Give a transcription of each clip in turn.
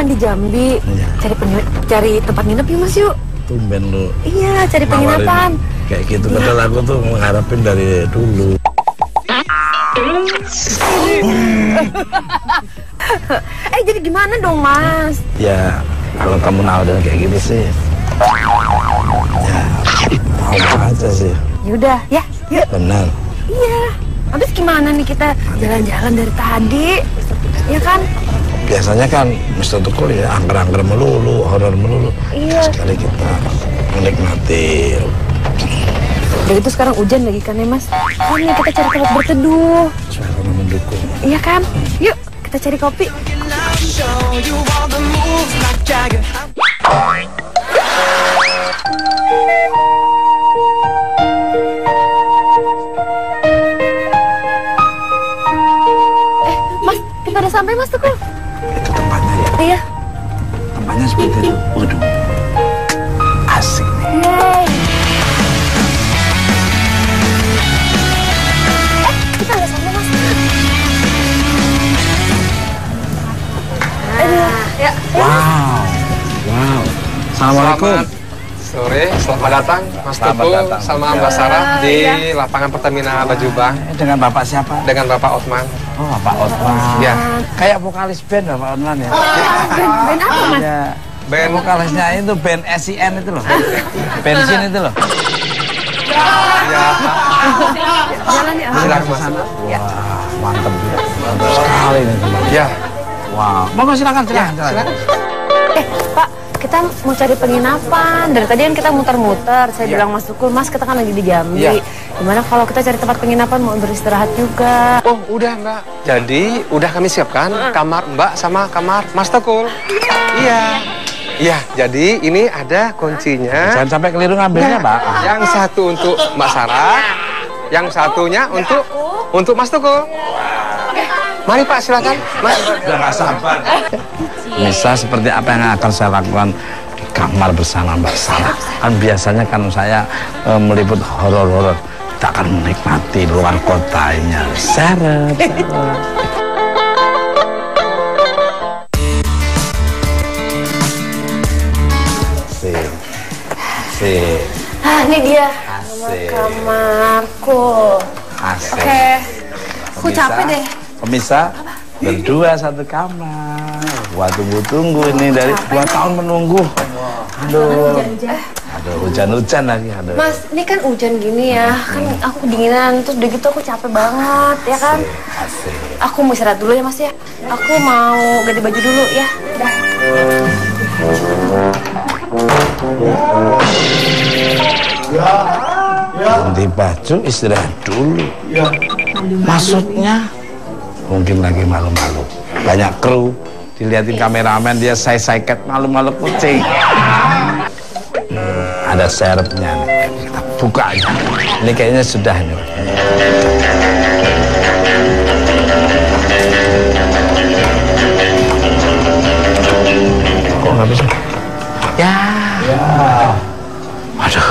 kan di Jambi. Iya. Cari tempat nginep yuk Mas, yuk. Tumben lu. Iya, cari penginapan. Kayak gitu, padahal aku tuh mengharapin dari dulu. Jadi gimana dong Mas? Ya, kalau kamu nawarin kayak gitu sih, ya mau aja sih. Yaudah, ya, yuk. Benar. Iya. Habis gimana nih kita jalan-jalan dari tadi? Ya kan? Biasanya kan Mr. Tukul ya angker-angker melulu, horor melulu. Iya. Sekali kita menikmati. Udah gitu sekarang hujan lagi kan ya Mas? Kan ya kita cari tempat berteduh. Suasana mendukung. Iya kan? Yuk, kita cari kopi. Mas, kita udah sampai Mas Tukul. Itu tempatnya ya? Iya. Tempatnya seperti itu. Waduh, asik nih. Yeay. Kita udah sampai Mas. Aduh, ya. Wow. Assalamualaikum. Selamat sore, selamat datang Mas Selamat Tukul datang. sama Mbak Sarah di lapangan Pertamina Bajubang Dengan Bapak siapa? dengan Bapak Otman. Oh, Bapak Otman. Ya, Kayak vokalis band Bapak Otman ya? Ben apa Mas? Ya. band Vokalisnya itu band SIN itu loh. Bensin itu loh. ya, Jalan ya. silakan Mas. Wah, mantap juga. Mantap sekali ini teman. Ya, Wow. Monggo silakan. silakan. Pak, kita mau cari penginapan. Dari tadi kan kita muter-muter. Saya bilang Mas Tukul, Mas kita kan lagi di Jambi. Iya. Gimana kalau kita cari tempat penginapan mau beristirahat juga? Oh, udah Mbak. Jadi, udah kami siapkan kamar Mbak sama kamar Mas Tukul. Iya. Iya, jadi ini ada kuncinya. Jangan sampai keliru ngambilnya, Pak. Yang satu untuk Mbak Sarah, yang satunya untuk Mas Tukul. Mari Pak, silakan. Mas. Udah nggak sabar. Bisa seperti apa yang akan saya lakukan di kamar bersama Mbak Sarah. Kan biasanya kan saya meliput horor-horor. Kita akan menikmati luar kotanya. Seret. Sip. Ini dia Asik. kamarku. Asik. Oke. Aku capek deh. Pemirsa, berdua satu kamar. Wah, tunggu-tunggu ini dari 2 tahun menunggu. Aduh. Aduh, hujan-hujan lagi. Aduh. Mas, ini kan hujan gini ya. Kan aku kedinginan, terus udah gitu aku capek banget, ya kan? Asik. Aku mau istirahat dulu ya Mas ya. Aku mau ganti baju dulu ya. Dah. Ganti baju, istirahat dulu. Maksudnya mungkin lagi malu-malu. Banyak kru, dilihatin kameramen dia saya-saiket malu-malu kucing. Ada serepnya nih. Kita buka aja. Ini kayaknya sudah nih. Kok nggak bisa? Ya. Aduh.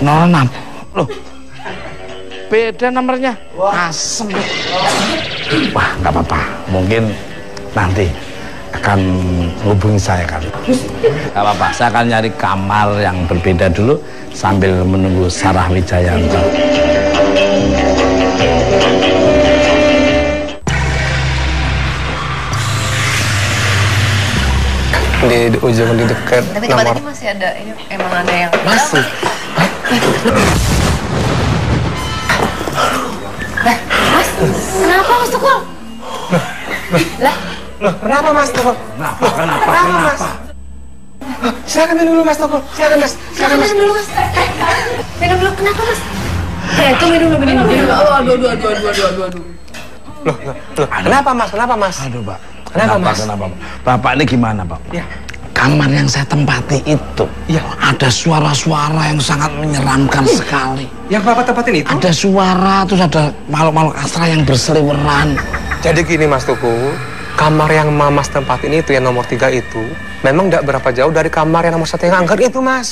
Nol 6. Loh. Beda nomornya. Asem. Wah, nggak apa-apa. Mungkin nanti akan hubungi saya kali. Nggak apa-apa. Saya akan nyari kamar yang berbeda dulu sambil menunggu Sarah Wijayanto. Di ujung di dekat Tapi nomor. tempat ini masih ada, ini emang ada yang Masih. Mas, kenapa Mas Tukul? Lah, Kenapa Mas Tukul? Kenapa Mas? Silakan minum dulu Mas Tukul. Silakan Mas. Silakan Mas. minum dulu Mas. Minum dulu, kenapa Mas? Itu minum dulu, minum dulu. Aduh. Loh, kenapa Mas? Kenapa Mas? Aduh, Pak. Kenapa, Mas? Kenapa, Pak? Bapak ini gimana, Pak? Ya. Kamar yang saya tempati itu, Iya. ada suara-suara yang sangat menyeramkan sekali. Yang Bapak tempatin itu? Ada suara, terus ada makhluk-makhluk astral yang berseliweran. Jadi gini Mas Tukul, kamar yang Mas tempatin itu yang nomor 3 itu memang tidak berapa jauh dari kamar yang nomor 1 yang angker itu Mas.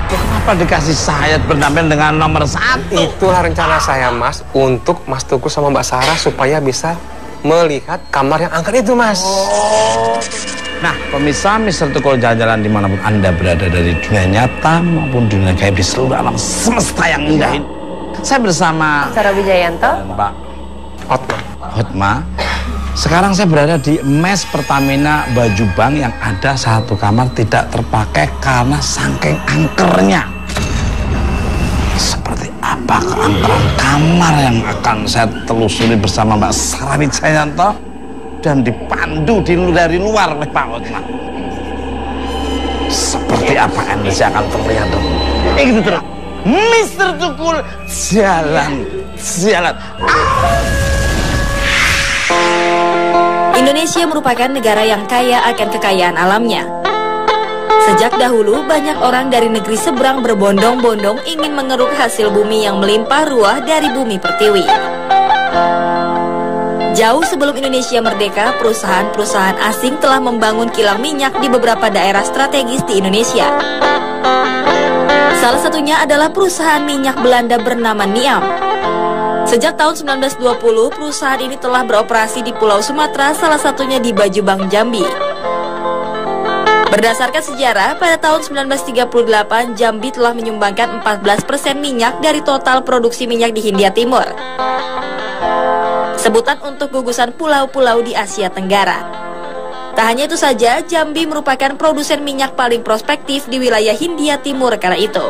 Ya, kenapa Kenapa dikasih saya berdampingan dengan nomor 1? Itulah rencana saya, Mas, untuk Mas Tukul sama Mbak Sarah supaya bisa melihat kamar yang angker itu, Mas. Nah, pemirsa, Mr. Tukul jalan-jalan dimanapun Anda berada, dari dunia nyata maupun dunia gaib di seluruh alam semesta yang indah ini. Saya bersama Sarah Wijayanto, Mbak Hotma. Hotma. Sekarang saya berada di mes Pertamina Bajubang yang ada satu kamar tidak terpakai karena saking angkernya. Seperti apa keangkeran kamar yang akan saya telusuri bersama Mbak Sarah Wijayanto dan dipandu dari luar oleh Pak Hotma. Seperti apa energi akan terlihat dong. Gitu terus. Mr. Tukul jalan. Indonesia merupakan negara yang kaya akan kekayaan alamnya. Sejak dahulu, banyak orang dari negeri seberang berbondong-bondong ingin mengeruk hasil bumi yang melimpah ruah dari bumi pertiwi. Jauh sebelum Indonesia merdeka, perusahaan-perusahaan asing telah membangun kilang minyak di beberapa daerah strategis di Indonesia. Salah satunya adalah perusahaan minyak Belanda bernama Niam. Sejak tahun 1920, perusahaan ini telah beroperasi di Pulau Sumatera, salah satunya di Bajubang, Jambi. Berdasarkan sejarah, pada tahun 1938, Jambi telah menyumbangkan 14% minyak dari total produksi minyak di Hindia Timur. Sebutan untuk gugusan pulau-pulau di Asia Tenggara. Tak hanya itu saja, Jambi merupakan produsen minyak paling prospektif di wilayah Hindia Timur kala itu.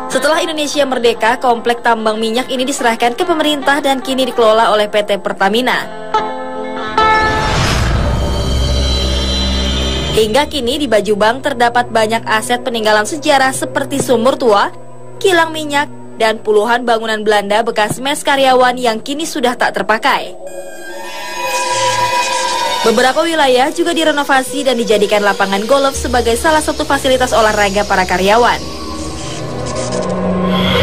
Setelah Indonesia merdeka, komplek tambang minyak ini diserahkan ke pemerintah dan kini dikelola oleh PT Pertamina. Hingga kini di Bajubang terdapat banyak aset peninggalan sejarah seperti sumur tua, kilang minyak, dan puluhan bangunan Belanda bekas mes karyawan yang kini sudah tak terpakai. Beberapa wilayah juga direnovasi dan dijadikan lapangan golf sebagai salah satu fasilitas olahraga para karyawan.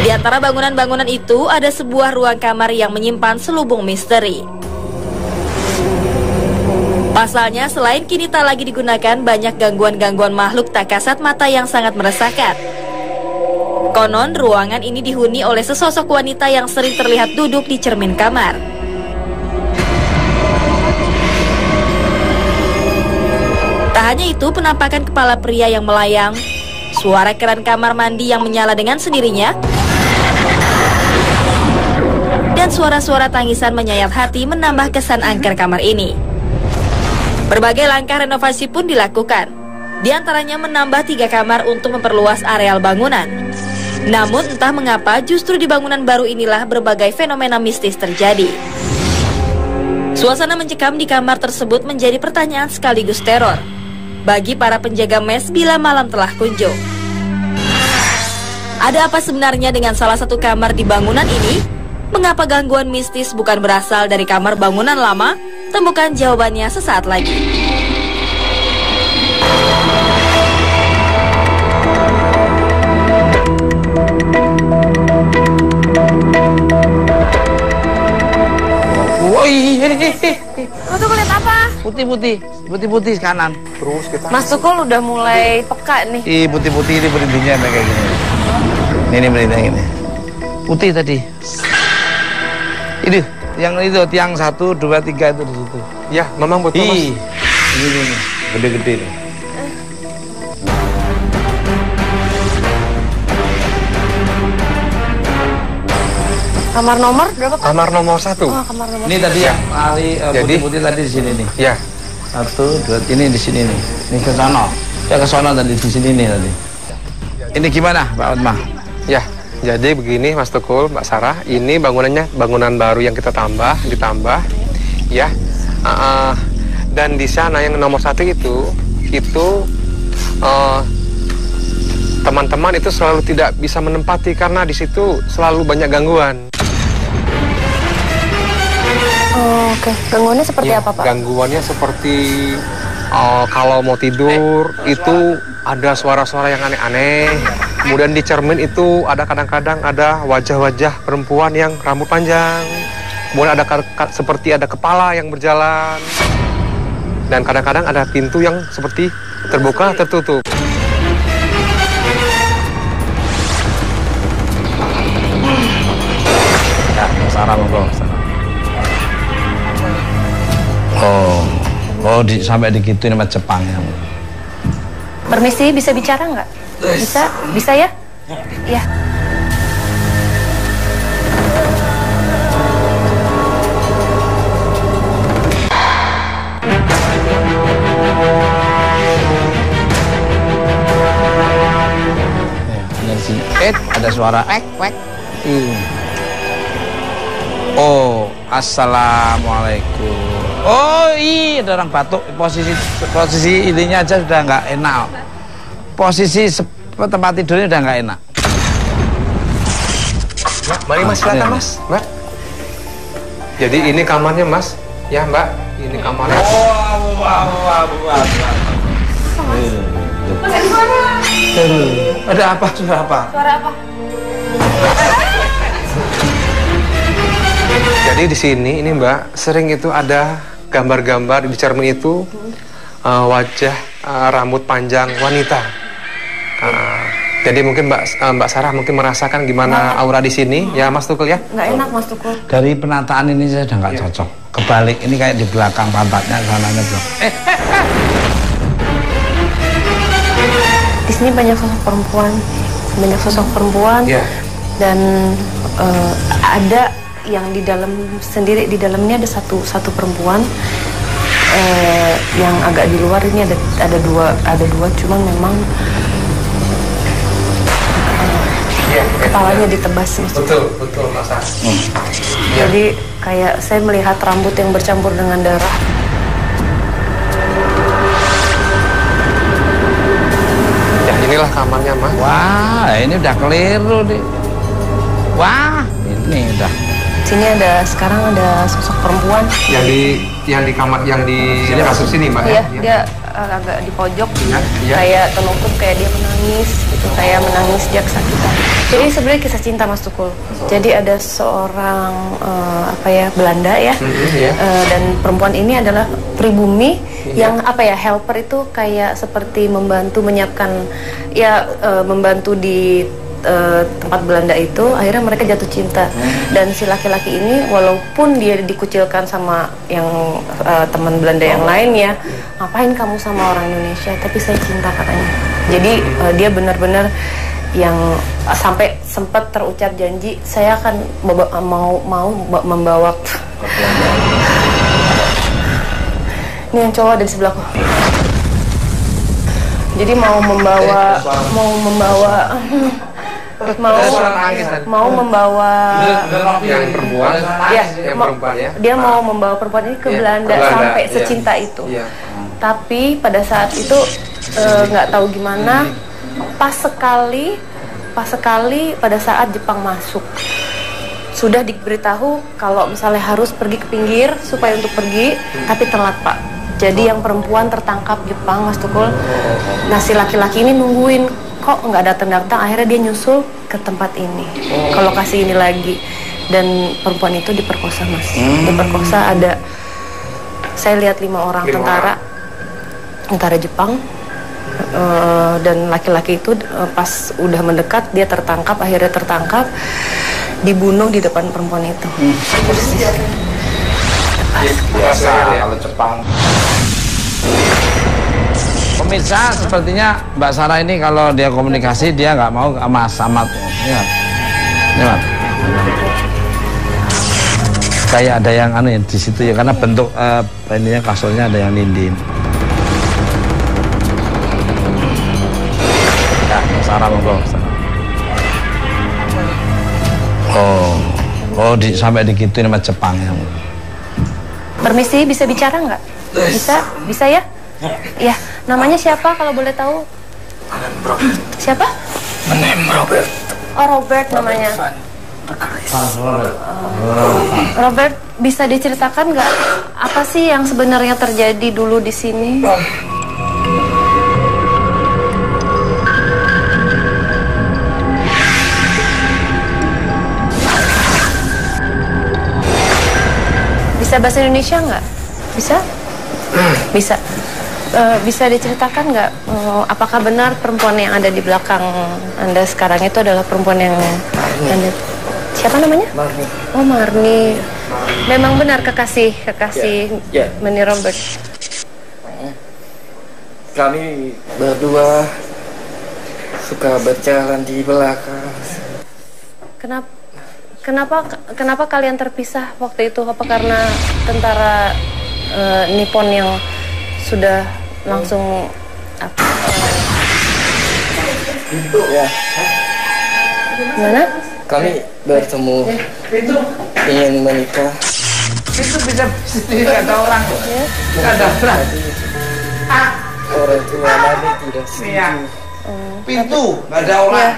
Di antara bangunan-bangunan itu ada sebuah ruang kamar yang menyimpan selubung misteri. Pasalnya, selain kini tak lagi digunakan, banyak gangguan-gangguan makhluk tak kasat mata yang sangat meresahkan. Konon, ruangan ini dihuni oleh sesosok wanita yang sering terlihat duduk di cermin kamar. Tak hanya itu, penampakan kepala pria yang melayang, suara keran kamar mandi yang menyala dengan sendirinya, dan suara-suara tangisan menyayat hati menambah kesan angker kamar ini. Berbagai langkah renovasi pun dilakukan. Di antaranya menambah 3 kamar untuk memperluas areal bangunan. Namun entah mengapa justru di bangunan baru inilah berbagai fenomena mistis terjadi. Suasana mencekam di kamar tersebut menjadi pertanyaan sekaligus teror bagi para penjaga mes bila malam telah kunjung. Ada apa sebenarnya dengan salah satu kamar di bangunan ini? Mengapa gangguan mistis bukan berasal dari kamar bangunan lama? Temukan jawabannya sesaat lagi. Woi, Lo tuh lihat apa? putih kanan. Terus kita Mas Tukul udah mulai peka nih. Putih ini berhentinya kayak gini. Ini berhentinya gini. Putih tadi. Ini yang itu tiang 1, 2, 3 itu di situ. ya, memang betul, Mas. Ini gede-gede nih. Kamar nomor berapa, Pak? Kamar nomor 1. Oh, kamar nomor. Ini tadi ya, Jadi? putih-putih tadi di sini nih. Ya. 1, 2, ini di sini nih. Ini ke sana. Ya ke sana tadi di sini nih tadi. Ini gimana, Pak Hotma? Ya, jadi begini Mas Tukul, Mbak Sarah, ini bangunannya bangunan baru yang kita ditambah, ya. Dan di sana yang nomor 1 itu teman-teman itu selalu tidak bisa menempati karena di situ selalu banyak gangguan. Oh, oke. Gangguannya seperti Ya, apa, Pak? gangguannya seperti kalau mau tidur itu ada suara-suara yang aneh-aneh. Kemudian di cermin itu ada kadang-kadang ada wajah-wajah perempuan yang rambut panjang. Kemudian ada seperti ada kepala yang berjalan. Dan kadang-kadang ada pintu yang seperti terbuka tertutup. Sarah monggo. Sampai digituin sama Jepang ya. Permisi, bisa bicara nggak? Bisa ya? Iya. Ada suara wek. Oh, assalamualaikum. Oh iya, ada orang batuk. Posisi ininya aja sudah nggak enak. Posisi tempat tidurnya udah nggak enak. Mari Mas, silakan Mas. Mbak. Jadi ini kamarnya Mas. Ya Mbak, ini kamarnya. Ada apa? Suara apa? Jadi di sini ini Mbak sering itu ada gambar-gambar di cermin itu wajah rambut panjang wanita. Jadi mungkin Mbak Sarah mungkin merasakan gimana aura di sini ya Mas Tukul ya? Nggak enak Mas Tukul. Dari penataan ini saya udah nggak cocok. Kebalik ini kayak di belakang pantatnya sananya belum. Di sini banyak sosok perempuan, dan ada yang di dalam sendiri, di dalamnya ada satu perempuan, yang agak di luar ini ada dua, cuman memang kepalanya ditebas. Betul Mas. Jadi kayak saya melihat rambut yang bercampur dengan darah. Inilah kamarnya Mas. Wah, ini udah keliru nih. Wah, ini udah. Sini sekarang ada sosok perempuan. Yang di kamar yang di kasur sini Mbak. Iya, dia agak di pojok. Kayak terlungkup, kayak dia menangis gitu, kayak menangis sejak kesakitan. Jadi sebenarnya kisah cinta Mas Tukul. Jadi ada seorang Belanda ya. Dan perempuan ini adalah pribumi yang helper itu kayak seperti membantu menyiapkan membantu di tempat Belanda itu. Akhirnya mereka jatuh cinta, dan si laki-laki ini walaupun dia dikucilkan sama yang teman Belanda yang lain ya, ngapain kamu sama orang Indonesia, tapi saya cinta katanya. Jadi dia benar-benar yang sampai sempat terucap janji, saya akan mau membawa ini yang cowok ada di sebelahku. Jadi mau membawa yang perempuan, dia mau membawa perempuan ini ke Belanda sampai secinta itu. Tapi pada saat itu nggak tahu gimana, pas sekali pada saat Jepang masuk, sudah diberitahu kalau misalnya harus pergi ke pinggir supaya untuk pergi, tapi telat Pak. Jadi yang perempuan tertangkap Jepang Mas Tukul. Nah si laki-laki ini nungguin, kok nggak datang-datang, akhirnya dia nyusul ke tempat ini, ke lokasi ini lagi, dan perempuan itu diperkosa Mas. Diperkosa ada, saya lihat 5 orang tentara Jepang, dan laki-laki itu pas udah mendekat dia akhirnya tertangkap, dibunuh di depan perempuan itu. Biasa kalau Jepang. Pemirsa, sepertinya Mbak Sarah ini kalau dia komunikasi dia nggak mau sama Samad. Ini kayak ada yang aneh di situ ya, karena bentuk ininya kasurnya ada yang nindin. Ya, Mbak Sarah monggo. Sampai digituin sama Jepang ya. Permisi, bisa bicara nggak? Bisa ya? Ya, namanya siapa kalau boleh tahu? Siapa? Robert. Oh, Robert namanya. Robert, bisa diceritakan nggak apa sih yang sebenarnya terjadi dulu di sini? Bisa bahasa Indonesia nggak? Bisa? Bisa. Bisa diceritakan nggak, apakah benar perempuan yang ada di belakang Anda sekarang itu adalah perempuan yang Anda Siapa namanya? Marni. Oh, Marni. Memang benar kekasih Manny Robert. Kami berdua suka berjalan di belakang. Kenapa kalian terpisah waktu itu? Apa karena tentara Nippon yang sudah langsung Ya. Gimana? Kami bertemu, ingin menikah. Itu bisa ada orang. Ada orang. Orang tua Marni tidak setuju. Pintu, nggak ada orang. Ya.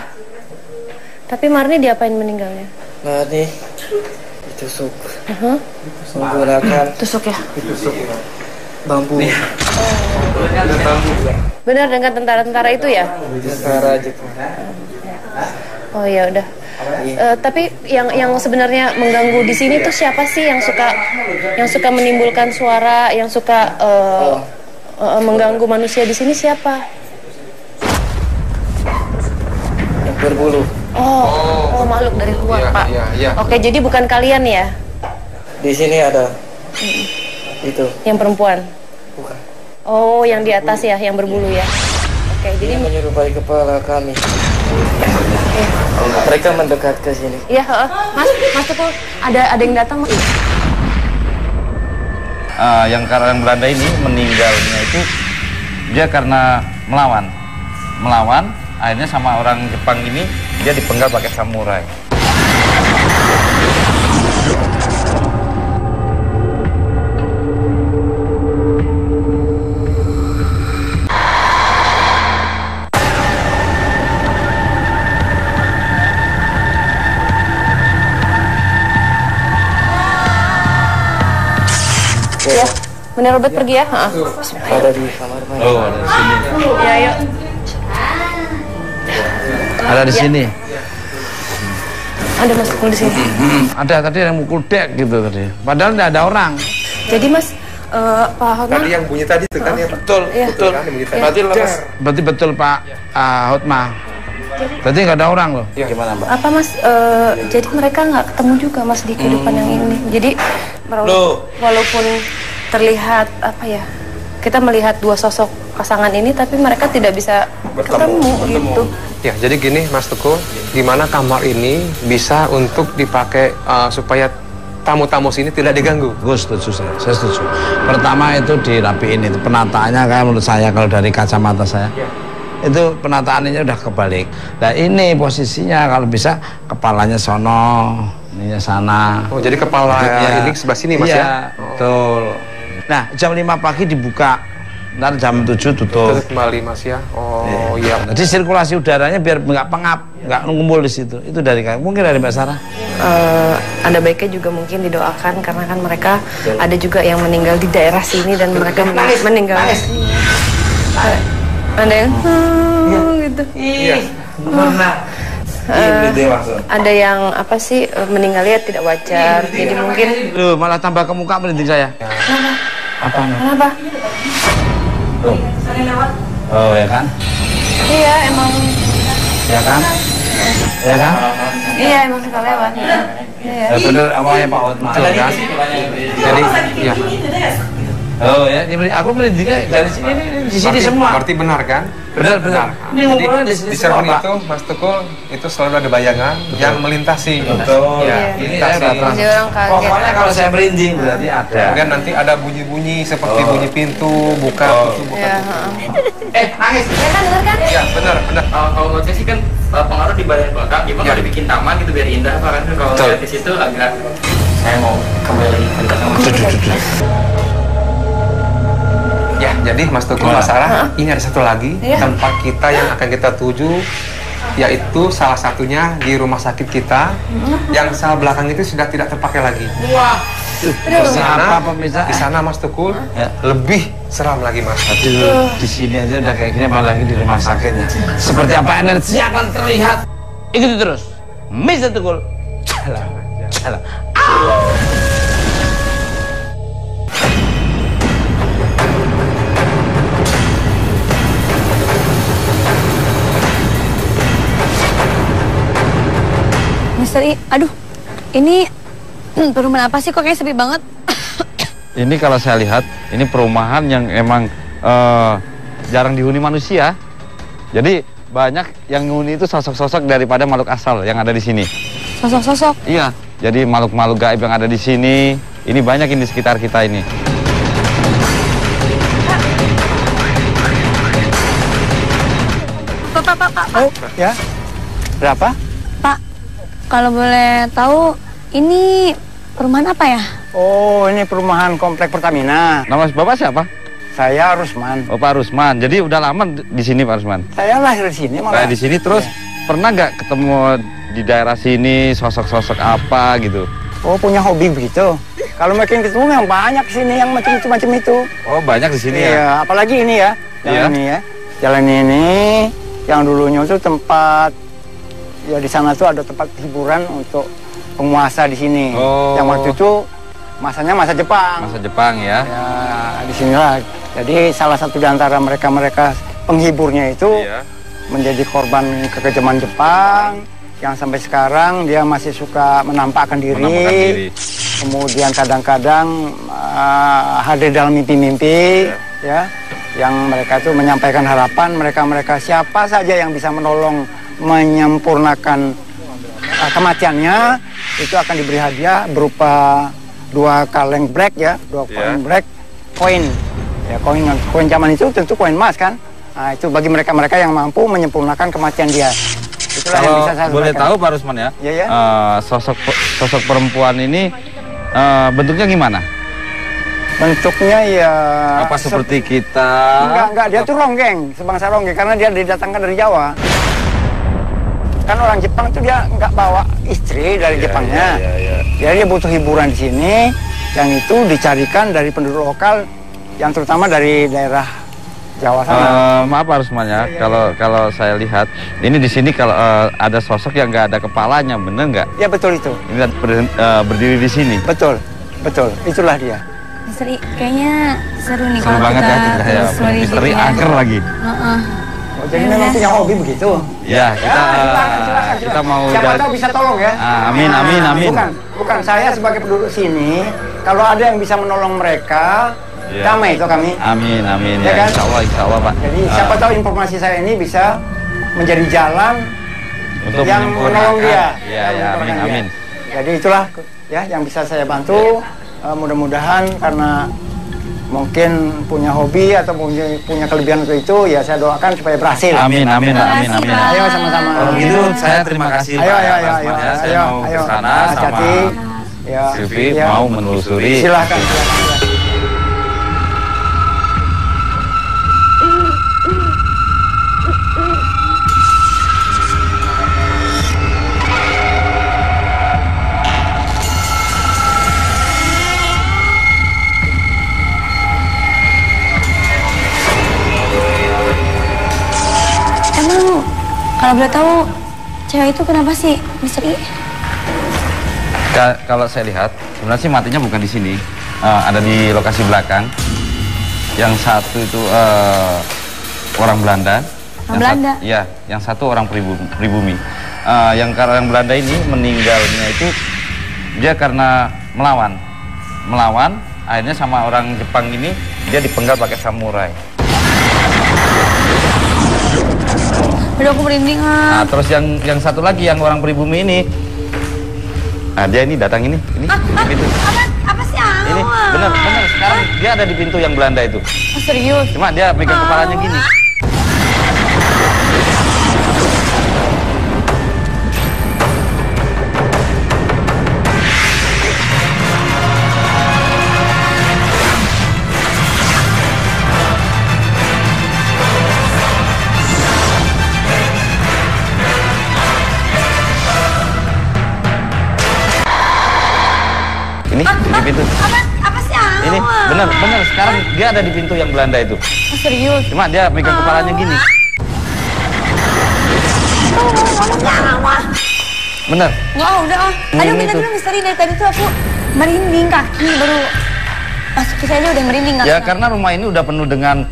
Tapi Marni diapain meninggalnya? Marni ditusuk. Menggunakan Tusuk ya? bambu. Benar dengan tentara-tentara itu ya? Tentara Jepang. Oh ya udah. Tapi yang sebenarnya mengganggu di sini tuh siapa sih yang suka menimbulkan suara, yang suka mengganggu manusia di sini siapa? Yang berbulu. Oh, makhluk dari luar, Pak. Iya. Oke, jadi bukan kalian ya? Di sini ada itu. Yang perempuan? Bukan. Oh, yang di atas ya, yang berbulu ya. Oke, jadi Ini menyerupai kepala kami. Mereka mendekat ke sini. iya, Mas Teguh, ada yang datang. Yang Belanda ini meninggalnya itu dia karena melawan, akhirnya sama orang Jepang ini dia dipenggal pakai samurai. Ya, Manny Robert pergi ya? Ada di kamar mandi. Oh, ada di sini. Ya, yuk. Ada di sini. Ada Mas Teguh di sini. Ada tadi yang mukul dek gitu tadi. Padahal tidak ada orang. Jadi Mas, Pak Hotma. Tadi yang bunyi tadi itu kan ya, Pak? Betul, Iya. betul. Kan yang bunyi tadi. Berarti lemes. Berarti betul Pak Hotma. Berarti nggak ada orang loh. Gimana, Mbak? Apa Mas? Jadi mereka nggak ketemu juga Mas di kehidupan yang ini. Jadi walaupun terlihat apa ya, kita melihat dua sosok pasangan ini, tapi mereka tidak bisa ketemu. Gitu. Ya, jadi gini Mas Teguh, gimana kamar ini bisa untuk dipakai supaya tamu-tamu sini tidak diganggu? Gue setuju, saya setuju. Pertama itu dirapiin, itu penataannya kayak menurut saya kalau dari kacamata saya. Itu penataannya udah kebalik. Nah ini posisinya kalau bisa kepalanya sono, ininya sana. Oh, jadi kepala ini sebelah sini Mas ya? Betul. Nah jam 5 pagi dibuka, ntar jam 7 tutup. Tutup kembali Mas ya? Oh iya. Jadi sirkulasi udaranya biar nggak pengap, nggak ngumpul di situ. Itu dari mungkin dari Mbak Sarah. Ada baiknya juga mungkin didoakan karena kan mereka ada juga yang meninggal di daerah sini dan mereka meninggal. Ada yang gitu. Iya. Ada yang apa sih meninggalnya tidak wajar. Jadi mungkin. Loh, malah tambah ke muka merinding saya. Kenapa? Oh ya kan? Iya emang. Ya kan? Ya kan? Iya emang suka lewat. Iya. Bener awalnya Pak Hotma kan? Jadi ya. Oh ya, aku merindingnya dari sini di sini semua. Berarti benar kan? Benar. Ini ngumpulnya di sini Di cermin semua, Pak. itu Mas Teguh itu selalu ada bayangan yang melintasi. Betul. Ya, Ini melintasi. saya datang. Jadi orang kaget. Pokoknya kalau saya merinding berarti ada. Kemudian nanti ada bunyi-bunyi seperti bunyi pintu buka, tutup, buka. Iya. Tutup. Nangis. Ya kan benar kan? Ya benar. Kalau menurut saya sih kan pengaruh di bagian belakang, gimana kalau dibikin taman gitu biar indah, Pak, kan kalau Betul. lihat di situ agak saya mau kembali ke taman. Ya, jadi Mas Teguh, Mas Sarah, ini ada satu lagi tempat kita yang akan kita tuju, yaitu salah satunya di rumah sakit kita yang sel belakang itu sudah tidak terpakai lagi. Wah. Di sana Mas Teguh lebih seram lagi Mas. Aduh, di sini aja udah kayak gini apalagi di rumah sakitnya. Seperti apa energi akan terlihat. Ikuti terus. Mr. Teguh. Jalan. Misteri, aduh, Ini perumahan apa sih kok kayak sepi banget? Ini kalau saya lihat, ini perumahan yang emang jarang dihuni manusia. Jadi banyak yang huni itu sosok-sosok daripada makhluk asal yang ada di sini. Sosok-sosok? Iya, jadi makhluk-makhluk gaib yang ada di sini. Ini banyak ini di sekitar kita ini. Pak. Oh, ya. Berapa? Pak, kalau boleh tahu ini perumahan apa ya? Oh, ini perumahan komplek Pertamina. Nama Bapak siapa? Saya Rusman. Oh, Pak Rusman. Jadi udah lama di sini Pak Rusman? Saya lahir di sini malah. Kayak di sini terus pernah nggak ketemu di daerah sini sosok-sosok apa gitu? Oh, punya hobi begitu. Kalau makin ketemu yang banyak sini yang macam-macam itu. Oh, banyak di sini ya? Iya, apalagi ini ya. Jalan ini ya. Jalan ini yang dulunya itu tempat ya di sana tuh ada tempat hiburan untuk penguasa di sini. Oh. Yang waktu itu masanya masa Jepang. Masa Jepang ya. Ya, di sinilah. Jadi salah satu di antara mereka penghiburnya itu menjadi korban kekejaman Jepang yang sampai sekarang dia masih suka menampakkan diri. Kemudian kadang-kadang hadir dalam mimpi-mimpi ya. Yang mereka itu menyampaikan harapan mereka siapa saja yang bisa menolong menyempurnakan kematiannya itu akan diberi hadiah berupa 2 kaleng black ya, 2 kaleng black koin. Ya, koin zaman itu tentu koin emas kan. Nah, itu bagi mereka yang mampu menyempurnakan kematian dia. Itulah kalau yang bisa saya boleh sampaikan. tahu Pak Rusman ya, Ya. sosok perempuan ini bentuknya gimana? Bentuknya ya apa seperti kita? Enggak, dia tuh ronggeng, sebangsa ronggeng karena dia didatangkan dari Jawa. Kan orang Jepang tuh dia nggak bawa istri dari Jepangnya. Jadi dia butuh hiburan di sini, yang itu dicarikan dari penduduk lokal yang terutama dari daerah Jawa sana. Maaf Pak Rusman ya, kalau saya lihat ini di sini kalau ada sosok yang nggak ada kepalanya, bener nggak? Ya betul itu. Ini berdiri di sini. Betul, itulah dia. Misteri, kayaknya seru nih Seru banget ya, misteri angker lagi. Oh, jadi memang punya hobi begitu? Ya, kita mau. Siapa tahu bisa tolong ya? Amin. Bukan saya sebagai penduduk sini, kalau ada yang bisa menolong mereka. Damai itu kami. Amin. Ya kan? Insya Allah Pak. Jadi siapa tahu informasi saya ini bisa menjadi jalan untuk yang menolong dia. Ya, amin. Jadi itulah ya yang bisa saya bantu. Mudah-mudahan karena mungkin punya hobi atau punya kelebihan untuk itu, ya saya doakan supaya berhasil. Amin. Ayo sama-sama. Kalau gitu saya terima kasih. Ayo. Saya mau ke sana sama Silvi mau menelusuri. Silakan. Kalau boleh tahu, cewek itu kenapa sih, Misteri? Kalau saya lihat, sebenarnya sih matinya bukan di sini, ada di lokasi belakang. Yang satu itu orang Belanda. Yang satu orang pribumi. Yang Belanda ini meninggalnya itu dia karena melawan, akhirnya sama orang Jepang ini dia dipenggal pakai samurai. Aduh, aku merinding. Nah, terus yang satu lagi yang orang pribumi ini, dia ini datang ini di pintu. Apa sih? Ini benar sekarang dia ada di pintu yang Belanda itu. Oh, serius? Cuma dia pegang kepalanya gini. Ini di pintu. Apa sih? Ini benar sekarang dia ada di pintu yang Belanda itu. Oh, serius? Cuma dia pegang kepalanya gini. Bener. Nggak, udah. Aduh, minta dulu Misteri, dari tadi tuh aku merinding kaki, baru masuk ke saya aja udah merinding. Ya karena rumah ini udah penuh dengan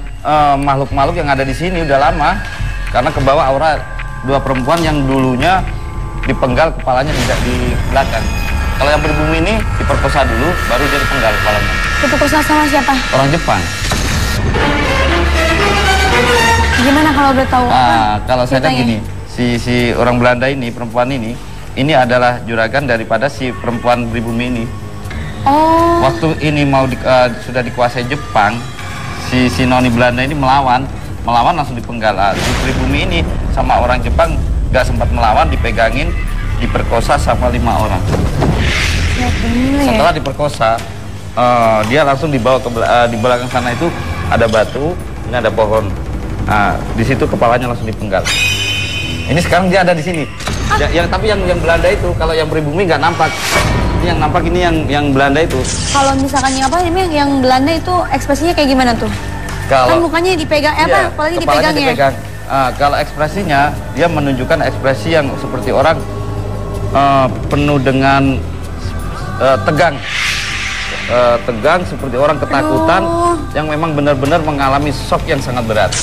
makhluk-makhluk yang ada di sini udah lama. Karena kebawa aura 2 perempuan yang dulunya dipenggal kepalanya tidak di belakang. Kalau yang pribumi ini diperkosa dulu, baru dia dipenggal kepalanya. Diperkosa sama siapa? Orang Jepang. Gimana kalau udah tahu? Kalau saya lihat gini, si orang Belanda ini, perempuan ini adalah juragan daripada si perempuan pribumi ini. Oh. Waktu ini sudah dikuasai Jepang, si noni Belanda ini melawan langsung dipenggal. Si pribumi ini sama orang Jepang nggak sempat melawan, dipegangin, diperkosa sama 5 orang. Setelah diperkosa, dia langsung dibawa ke di belakang sana itu ada batu, ini ada pohon. Nah, di situ kepalanya langsung dipenggal. Ini sekarang dia ada di sini. Tapi yang Belanda itu, kalau yang pribumi nggak nampak. Ini yang nampak, ini yang Belanda itu. Kalau misalkan yang Belanda itu ekspresinya kayak gimana tuh? Kan mukanya dipegang, kepalanya dipegang ya? Kalau ekspresinya, dia menunjukkan ekspresi yang seperti orang penuh dengan tegang. Tegang seperti orang ketakutan. Yang memang benar-benar mengalami shock yang sangat berat.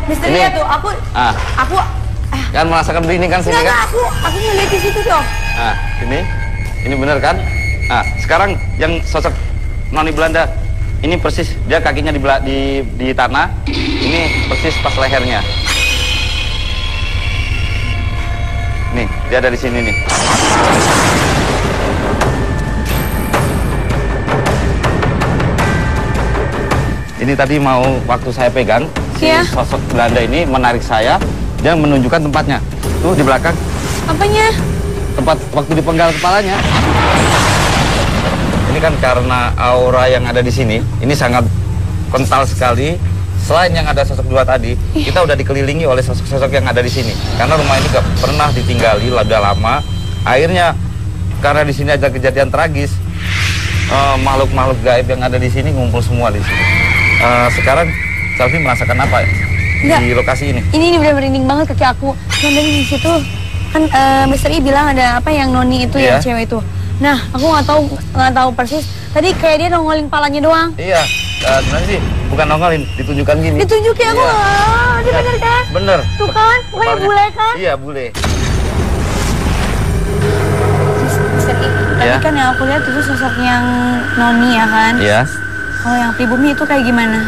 Misteri ya tuh, aku kan merasakan begini kan sini kan? Aku ngeliat di situ dong. Nah, ini benar kan? Nah, sekarang yang sosok noni Belanda ini persis dia kakinya di tanah, ini persis pas lehernya. Nih, dia ada di sini nih. Ini tadi waktu saya pegang, sosok Belanda ini menarik saya, dia menunjukkan tempatnya. Tuh di belakang. Apanya? Tempat waktu dipenggal kepalanya. Ini kan karena aura yang ada di sini, ini sangat kental sekali. Selain yang ada sosok 2 tadi, kita udah dikelilingi oleh sosok-sosok yang ada di sini. Karena rumah ini gak pernah ditinggali, udah lama. Akhirnya karena di sini ada kejadian tragis, makhluk-makhluk gaib yang ada di sini ngumpul semua di sini. Sekarang Selvi merasakan apa di lokasi ini? Ini udah merinding banget kaki aku. Dan dari situ kan Misteri bilang ada apa yang noni itu yang cewek itu. Nah, aku nggak tahu persis. Tadi kayak dia nongolin palanya doang. Iya, sebenarnya sih bukan nongolin, ditunjukkan gini. Ditunjukin aku, ini bener kan? Bener. Tuh kan, bukannya bule kan? Iya, bule. Misteri, tadi kan yang aku lihat itu sosok yang noni ya kan? Iya. Kalau yang pribumi itu kayak gimana?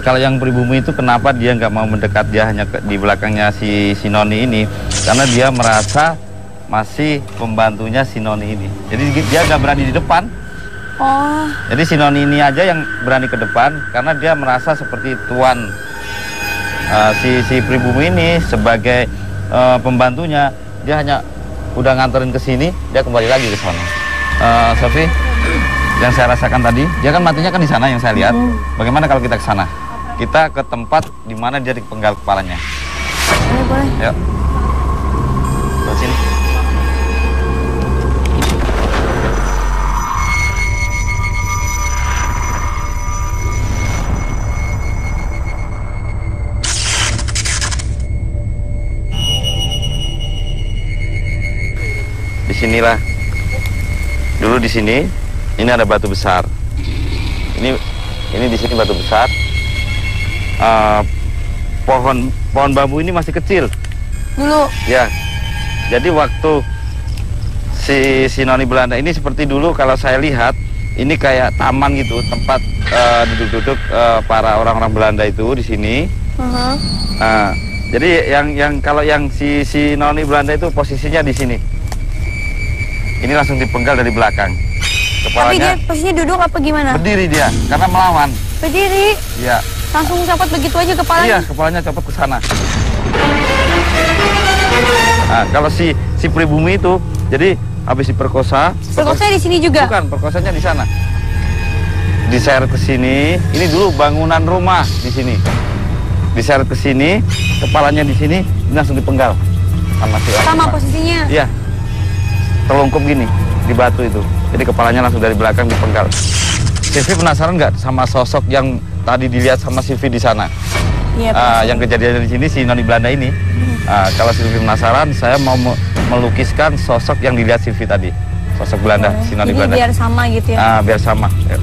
Kalau yang pribumi itu kenapa dia nggak mau mendekat, dia hanya di belakangnya si noni ini, karena dia merasa masih pembantunya si noni ini. Jadi dia nggak berani di depan. Oh. Jadi si noni ini aja yang berani ke depan karena dia merasa seperti tuan. Si pribumi ini sebagai pembantunya, dia hanya udah nganterin ke sini, dia kembali lagi ke sana. Sofi, yang saya rasakan tadi, dia kan matinya kan di sana yang saya lihat. Bagaimana kalau kita ke sana? Kita ke tempat di mana dia dipenggal kepalanya. Boleh. Yuk. Ke sini. Disinilah. Dulu di sini, ini ada batu besar. Ini di sini batu besar. Pohon bambu ini masih kecil. Dulu. Ya. Jadi waktu si noni Belanda ini seperti dulu kalau saya lihat, ini kayak taman gitu, tempat duduk-duduk para orang-orang Belanda itu di sini. Jadi kalau yang si noni Belanda itu posisinya di sini. Ini langsung dipenggal dari belakang. Kepalanya, tapi dia posisinya duduk apa gimana? Berdiri dia, karena melawan. Berdiri? Iya. Langsung copot begitu aja kepalanya? Iya, kepalanya copot ke sana. Nah, kalau si pribumi itu, jadi habis diperkosa. Perkosanya di sini juga? Bukan, perkosanya di sana. Diseret ke sini. Ini dulu bangunan rumah di sini. Diseret ke sini, kepalanya di sini, ini langsung dipenggal. Sama posisinya? Iya. Terlungkup gini di batu itu, jadi kepalanya langsung dari belakang dipenggal. Silvi penasaran nggak sama sosok yang tadi dilihat sama Silvi di sana? Iya. Yang kejadian di sini si noni Belanda ini. Kalau Silvi penasaran, saya mau melukiskan sosok yang dilihat Silvi tadi, sosok Belanda, si noni Belanda. Biar sama gitu ya? Biar sama. Ya.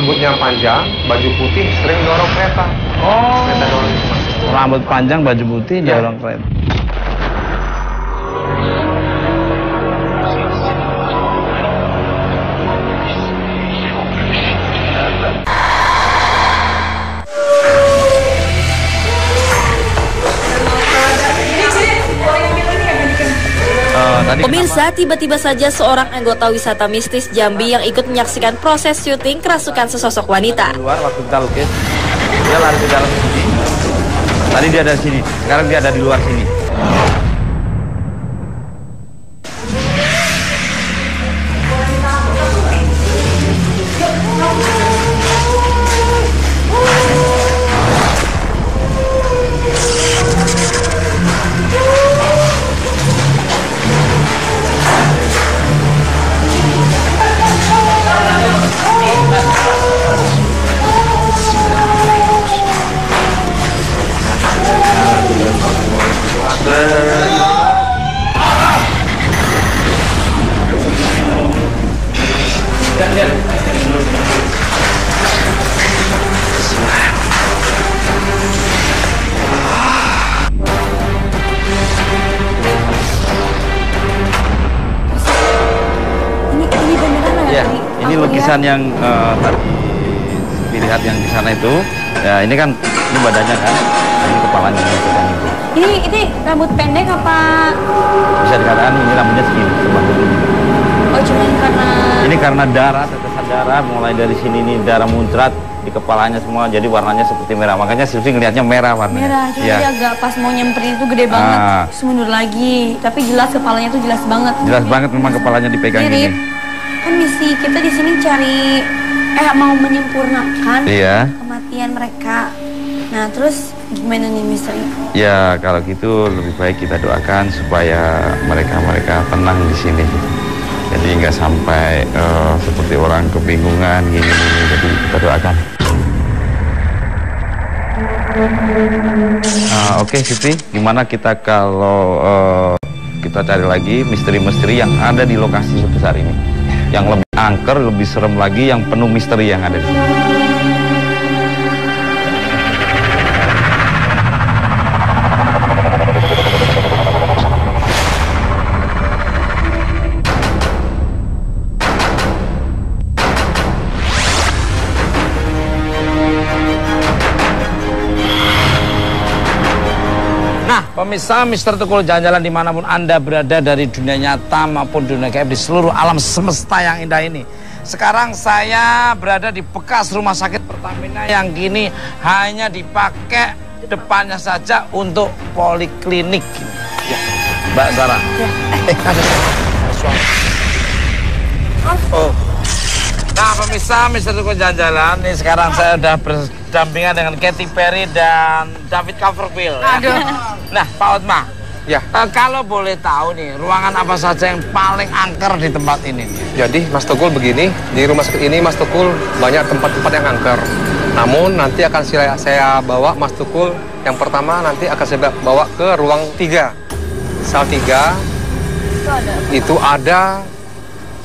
rambutnya panjang, baju putih, sering dorong kereta. Oh, Kereta dorong itu, Mas. rambut panjang, baju putih, dorong kereta. Pemirsa, tiba-tiba saja seorang anggota wisata mistis Jambi yang ikut menyaksikan proses syuting kerasukan sesosok wanita. Di luar waktu kita lukis, dia lari ke dalam sini. Tadi dia ada di sini, sekarang dia ada di luar sini. Ini lukisan yang tadi dilihat yang di sana itu, ya ini kan ini badannya kan, ini kepalanya itu. Ini rambut pendek apa? Bisa dikatakan ini rambutnya segini. Oh, cuma karena... Ini karena darah, tetesan darah, mulai dari sini nih darah muncrat di kepalanya semua, jadi warnanya seperti merah. Makanya Sylvie ngelihatnya merah warnanya. Merah, cuma dia agak pas mau nyemperin itu gede banget, terus mundur lagi. Tapi jelas kepalanya tuh jelas banget. Jelas banget memang kepalanya dipegang gini. Kan misi kita di sini cari mau menyempurnakan kematian mereka. Nah, terus gimana nih misteri? Ya, kalau gitu lebih baik kita doakan supaya mereka tenang di sini. Jadi nggak sampai seperti orang kebingungan gini. Jadi kita doakan. Oke, Siti, gimana kita kalau kita cari lagi misteri-misteri yang ada di lokasi sebesar ini? Yang lebih angker, lebih serem lagi, yang penuh misteri yang ada di sini. Pemirsa, Mr. Tukul jalan-jalan dimanapun Anda berada dari dunia nyata maupun dunia gaib di seluruh alam semesta yang indah ini. Sekarang saya berada di bekas rumah sakit Pertamina yang kini hanya dipakai depannya saja untuk poliklinik. Ya, Mbak Sarah. Ya. Oh. Nah, pemirsa, Mr. Tukul jalan-jalan nih sekarang saya sudah berdampingan dengan Katy Perry dan David Copperfield. Aduh. Nah, Pak Otma, ya. Kalau boleh tahu nih, ruangan apa saja yang paling angker di tempat ini? Jadi, Mas Tukul begini, di rumah sakit ini Mas Tukul banyak tempat-tempat yang angker. Namun nanti akan saya bawa Mas Tukul, yang pertama nanti akan saya bawa ke ruang 3. Sal 3, itu ada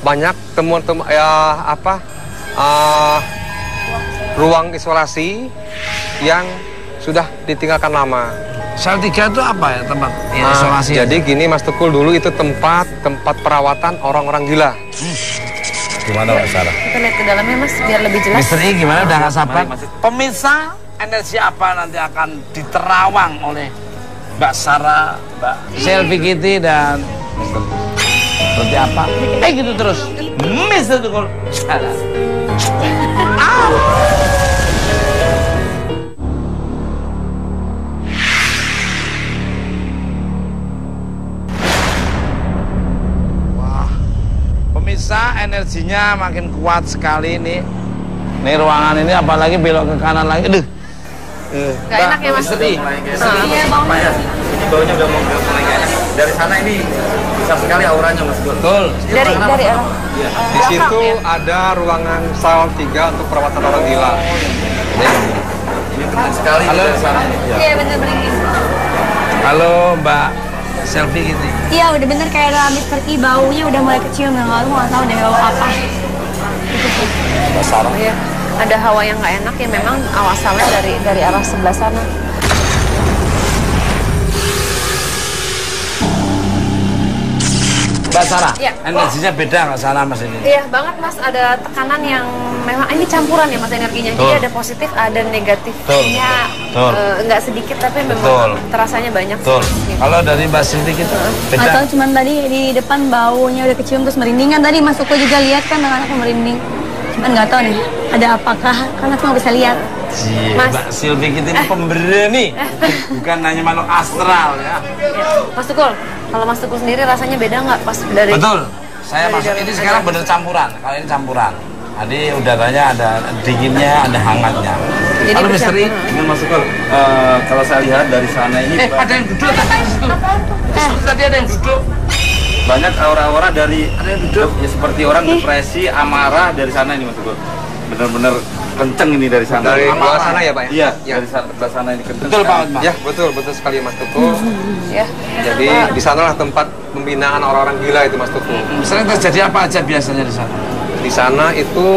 banyak temuan-temuan ruang isolasi yang sudah ditinggalkan lama. Sel 3 itu apa ya tempat isolasi? Jadi gini Mas Tukul, dulu itu tempat perawatan orang-orang gila. Gimana Mbak Sarah? Kita lihat ke dalamnya Mas biar lebih jelas. Misteri gimana? Udah nggak sabar. Pemirsa, energi apa nanti akan diterawang oleh Mbak Sarah, Mbak Selvi Kitty dan Mr. Seperti apa? Gitu terus. Mr. Tukul. Wah, pemirsa, energinya makin kuat sekali nih. Nih ruangan ini apalagi belok ke kanan lagi. Aduh. Gak enak ya Mas? Sedih. Iya, baunya. Ini baunya udah mau mulai gak enak. Dari sana ini besar sekali auranya Mas. Betul. Dari arah. Di situ ada ruangan sal 3 untuk perawatan orang gila. Ini benar sekali. Halo. Dari sana. Iya, bener-bener gitu. Halo Mbak Selvi Kitty. Iya, udah bener kayak ada Mr. I, baunya udah mulai kecium. Yang lalu nggak tahu deh bau apa. Mbak Sarah. Iya. ada hawa yang nggak enak ya memang asalnya dari arah sebelah sana. Mbak Sarah, ya. Energinya beda nggak sana Mas ini? Iya banget Mas, ada tekanan yang memang ini campuran ya Mas energinya. Jadi ada positif, ada negatifnya, nggak sedikit tapi memang terasanya banyak. Kalau dari Mbak Silvi gitu beda? Atau cuman tadi di depan baunya udah kecium terus merinding kan tadi Mas Tuko juga lihat kan anak-anakku merinding. Cuman nggak tahu nih ada apakah karena cuma bisa lihat. Mbak Silvi kita ini pemberani, bukan hanya makhluk astral ya. Mas Tukul, kalau Mas Tukul sendiri rasanya beda nggak pas dari? Betul, saya masuk ini sekarang bener campuran, kalau ini campuran. Jadi udaranya ada dinginnya, ada hangatnya. Kalau misteri, dengan Mas Tukul, kalau saya lihat dari sana ini ada yang duduk tadi situ. Tadi ada yang duduk. Banyak aura-aura dari ada yang duduk ya seperti orang depresi, amarah dari sana ini Mas Tukul. Benar-benar kenceng ini dari sana. Dari bawah sana ya Pak? Iya, dari sebelah sana ini kenceng. Betul Pak. Ya betul sekali Mas Tukul. Ya. Jadi di sanalah tempat pembinaan orang-orang gila itu Mas Tukul. Sering terjadi apa aja biasanya di sana? Di sana itu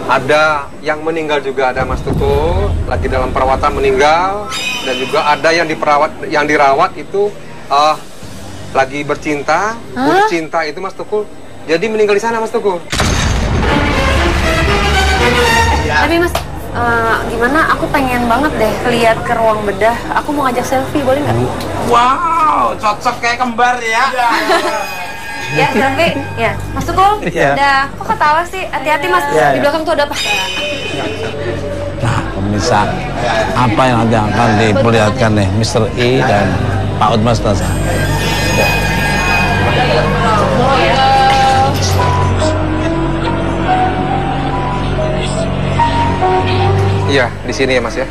ada yang meninggal juga ada Mas Tukul, lagi dalam perawatan meninggal, dan juga ada yang dirawat itu lagi bercinta, putus cinta itu Mas Tukul. Jadi meninggal di sana Mas Tukul. Tapi Mas, gimana? Aku pengen banget deh lihat ke ruang bedah. Aku mau ngajak selfie, boleh nggak? Wow, cocok kayak kembar ya. Ya, selfie. Ya, Mas Tukul. Udah, kok ketawa sih? Hati-hati Mas, di belakang tuh ada apa? Nah, pemirsa, apa yang nanti akan diperlihatkan nih Mr. E dan Pak Utmas Tasa. Iya, di sini ya Mas ya.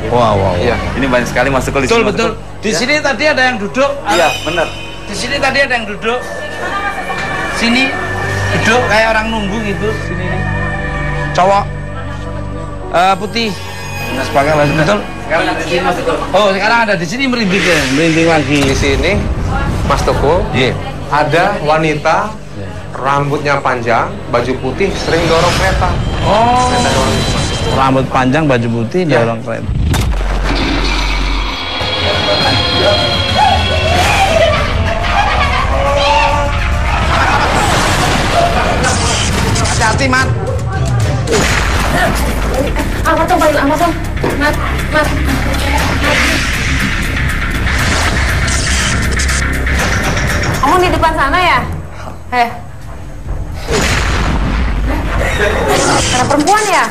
Wow. Iya. Ini banyak sekali Mas Tukul di sini. Betul. Di sini tadi ada yang duduk. Iya, benar. Di sini tadi ada yang duduk. Sini duduk kayak orang nunggu gitu. Sini nih. Cowok putih. Nah, sebagai betul. Sekarang ada di sini Mas Tukul. Oh, sekarang ada di sini merinding lagi. Di sini Mas Tukul. Ada wanita rambutnya panjang, baju putih, sering dorong kereta. Oh. Rambut panjang, baju putih, dorong kereta. Hati-hati, Mat. Amat dong, amat dong. Mat. Kamu di depan sana ya? Karena perempuan ya?